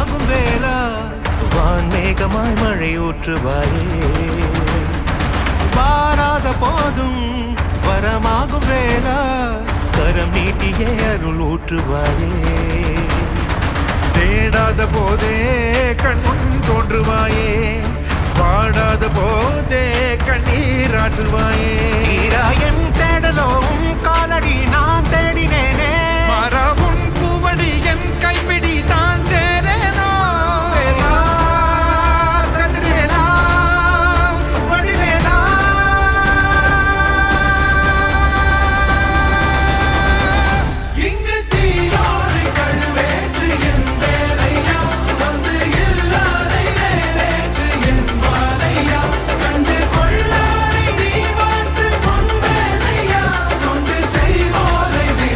வரமாகும் வேளா வான்மேகமாய் மழை ஊற்றுவாயே வாராத போதும் வரமாகும் வேளா கரம் நீட்டியே அருள் ஊற்றுவாயே தேடாத போதே கண்முன் தோன்றுவாயே வாடாத போதே கண்ணீராற்றுவாயே என் தேடலோ காலடி நான் தேட